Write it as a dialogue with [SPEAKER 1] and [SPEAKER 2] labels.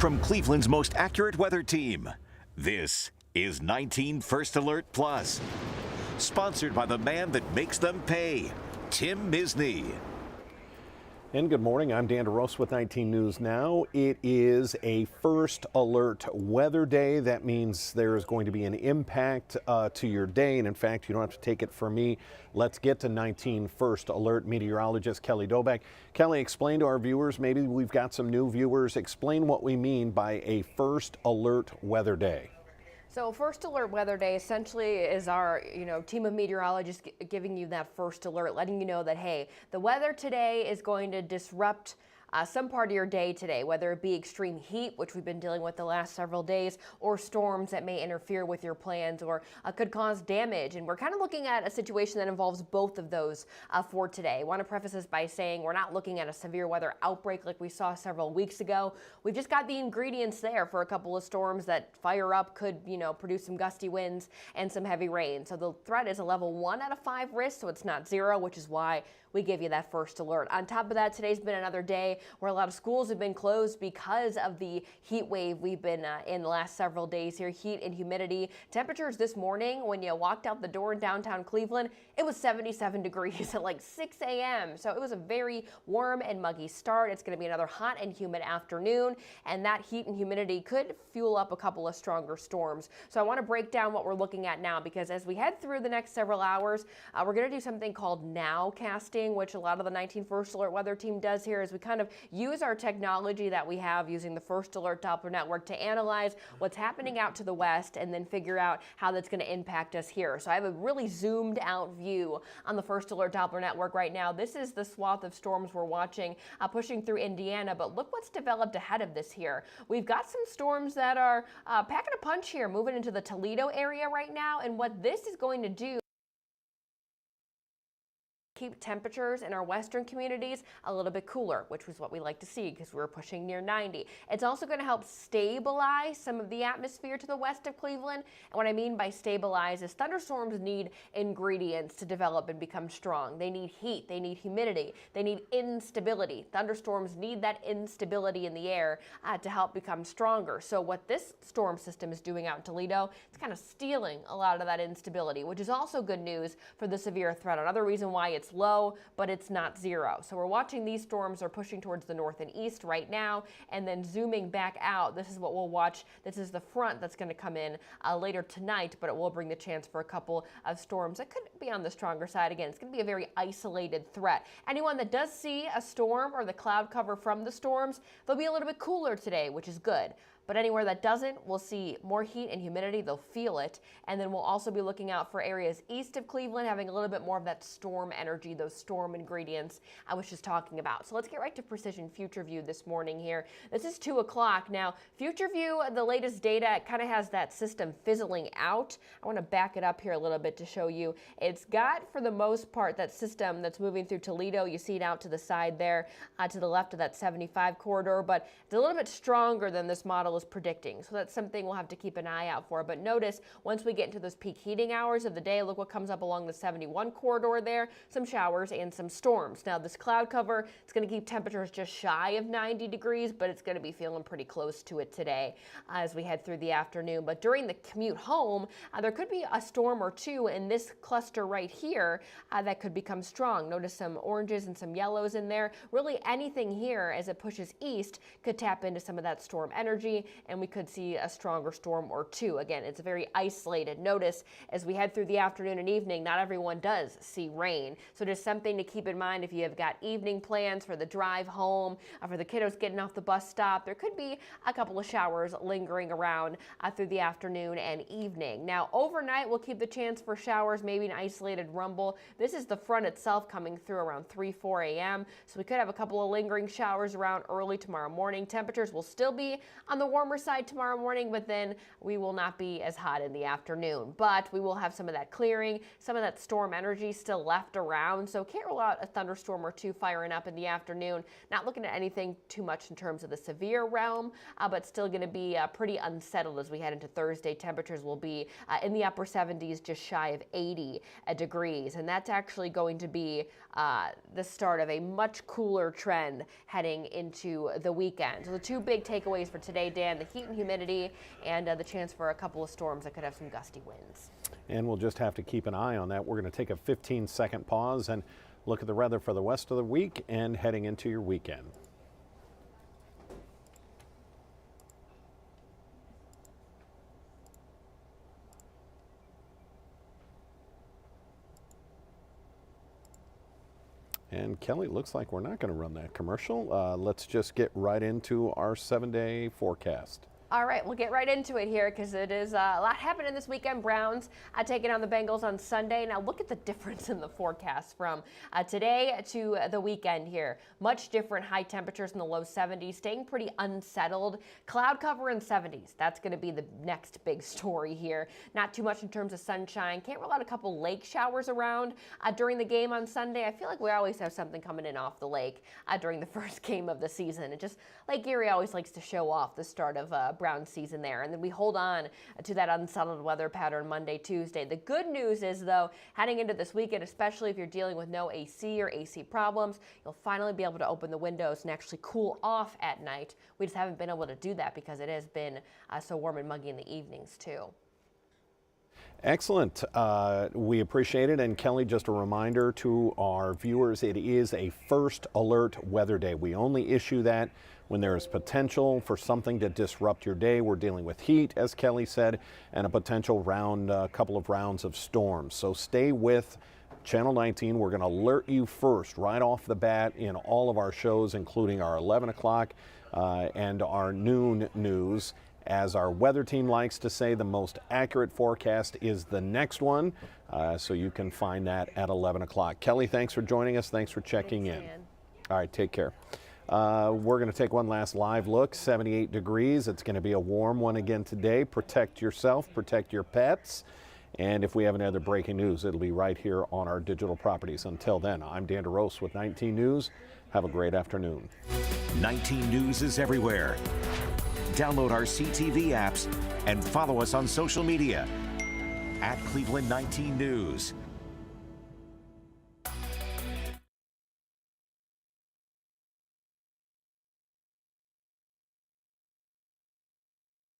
[SPEAKER 1] From Cleveland's most accurate weather team, this is 19 First Alert Plus. Sponsored by the man that makes them pay, Tim Misney.
[SPEAKER 2] And good morning, I'm Dan DeRosa with 19 News Now. It is a first alert weather day. That means there is going to be an impact to your day. And in fact, you don't have to take it from me. Let's get to 19 First Alert meteorologist Kelly Doback. Kelly, explain to our viewers, maybe we've got some new viewers, explain what we mean by a first alert weather day.
[SPEAKER 3] So First Alert Weather Day essentially is our, team of meteorologists giving you that first alert, letting you know that, hey, the weather today is going to disrupt some part of your day today, whether it be extreme heat, which we've been dealing with the last several days, or storms that may interfere with your plans or could cause damage. And we're kind of looking at a situation that involves both of those for today. I want to preface this by saying we're not looking at a severe weather outbreak like we saw several weeks ago. We've just got the ingredients there for a couple of storms that fire up, could, produce some gusty winds and some heavy rain. So the threat is a level 1 out of 5 risk, so it's not 0, which is why we give you that first alert. On top of that, today's been another day where a lot of schools have been closed because of the heat wave we've been in the last several days here. Heat and humidity. Temperatures this morning, when you walked out the door in downtown Cleveland, it was 77 degrees at like 6 a.m. So it was a very warm and muggy start. It's going to be another hot and humid afternoon, and that heat and humidity could fuel up a couple of stronger storms. So I want to break down what we're looking at now, because as we head through the next several hours, we're going to do something called nowcasting, which a lot of the 19 First Alert weather team does here, is we kind of use our technology that we have using the First Alert Doppler network to analyze what's happening out to the west and then figure out how that's going to impact us here. So I have a really zoomed out view on the First Alert Doppler network right now. This is the swath of storms we're watching pushing through Indiana, but look what's developed ahead of this here. We've got some storms that are packing a punch here, moving into the Toledo area right now, and what this is going to do, keep temperatures in our western communities a little bit cooler, which was what we like to see because we're pushing near 90. It's also going to help stabilize some of the atmosphere to the west of Cleveland. And what I mean by stabilize is thunderstorms need ingredients to develop and become strong. They need heat, they need humidity, they need instability. Thunderstorms need that instability in the air to help become stronger. So what this storm system is doing out in Toledo, it's kind of stealing a lot of that instability, which is also good news for the severe threat. Another reason why it's low, but it's not 0. So we're watching these storms are pushing towards the north and east right now, and then zooming back out. This is what we'll watch. This is the front that's going to come in later tonight, but it will bring the chance for a couple of storms that could be on the stronger side. Again, it's going to be a very isolated threat. Anyone that does see a storm or the cloud cover from the storms, they'll be a little bit cooler today, which is good. But anywhere that doesn't, we'll see more heat and humidity. They'll feel it. And then we'll also be looking out for areas east of Cleveland having a little bit more of that storm energy, those storm ingredients I was just talking about. So let's get right to Precision Future View this morning here. This is 2 o'clock. Now, Future View, the latest data, it kind of has that system fizzling out. I want to back it up here a little bit to show you. It's got, for the most part, that system that's moving through Toledo. You see it out to the side there, to the left of that 75 corridor, but it's a little bit stronger than this model is predicting. So that's something we'll have to keep an eye out for. But notice once we get into those peak heating hours of the day, look what comes up along the 71 corridor there, some showers and some storms. Now this cloud cover, it's going to keep temperatures just shy of 90 degrees, but it's going to be feeling pretty close to it today as we head through the afternoon. But during the commute home, there could be a storm or two in this cluster right here that could become strong. Notice some oranges and some yellows in there. Really anything here as it pushes east could tap into some of that storm energy, and we could see a stronger storm or two. Again, it's very isolated. Notice as we head through the afternoon and evening, not everyone does see rain. So just something to keep in mind if you have got evening plans for the drive home, for the kiddos getting off the bus stop. There could be a couple of showers lingering around through the afternoon and evening. Now overnight, we'll keep the chance for showers, maybe an isolated rumble. This is the front itself coming through around 3-4 a.m. So we could have a couple of lingering showers around early tomorrow morning. Temperatures will still be on the warmer side tomorrow morning, but then we will not be as hot in the afternoon. But we will have some of that clearing, some of that storm energy still left around. So can't rule out a thunderstorm or two firing up in the afternoon. Not looking at anything too much in terms of the severe realm, but still going to be pretty unsettled as we head into Thursday. Temperatures will be in the upper 70s, just shy of 80 degrees. And that's actually going to be the start of a much cooler trend heading into the weekend. So the two big takeaways for today, Dan, the heat and humidity and the chance for a couple of storms that could have some gusty winds.
[SPEAKER 2] And we'll just have to keep an eye on that. We're going to take a 15-second pause and look at the weather for the rest of the week and heading into your weekend. And Kelly, looks like we're not going to run that commercial. Let's just get right into our 7-day forecast.
[SPEAKER 3] All right, we'll get right into it here because it is a lot happening this weekend. Browns taking on the Bengals on Sunday. Now look at the difference in the forecast from today to the weekend here. Much different. High temperatures in the low 70s, staying pretty unsettled. Cloud cover in 70s. That's going to be the next big story here. Not too much in terms of sunshine. Can't rule out a couple lake showers around during the game on Sunday. I feel like we always have something coming in off the lake during the first game of the season. It just, Lake Erie always likes to show off the start of Brown season there, and then we hold on to that unsettled weather pattern Monday, Tuesday. The good news is, though, heading into this weekend, especially if you're dealing with no AC or AC problems, you'll finally be able to open the windows and actually cool off at night. We just haven't been able to do that because it has been so warm and muggy in the evenings, too.
[SPEAKER 2] Excellent. We appreciate it. And Kelly, just a reminder to our viewers, it is a first alert weather day. We only issue that when there is potential for something to disrupt your day. We're dealing with heat, as Kelly said, and a potential couple of rounds of storms. So stay with Channel 19. We're going to alert you first right off the bat in all of our shows, including our 11 o'clock and our noon news. As our weather team likes to say, the most accurate forecast is the next one. So you can find that at 11 o'clock. Kelly, thanks for joining us. Thanks for checking in.
[SPEAKER 3] Dan.
[SPEAKER 2] All right, take care. We're going to take one last live look, 78 degrees. It's going to be a warm one again today. Protect yourself, protect your pets. And if we have any other breaking news, it'll be right here on our digital properties. Until then, I'm Dan DeRose with 19 News. Have a great afternoon.
[SPEAKER 1] 19 News is everywhere. Download our CTV apps and follow us on social media at Cleveland 19 News.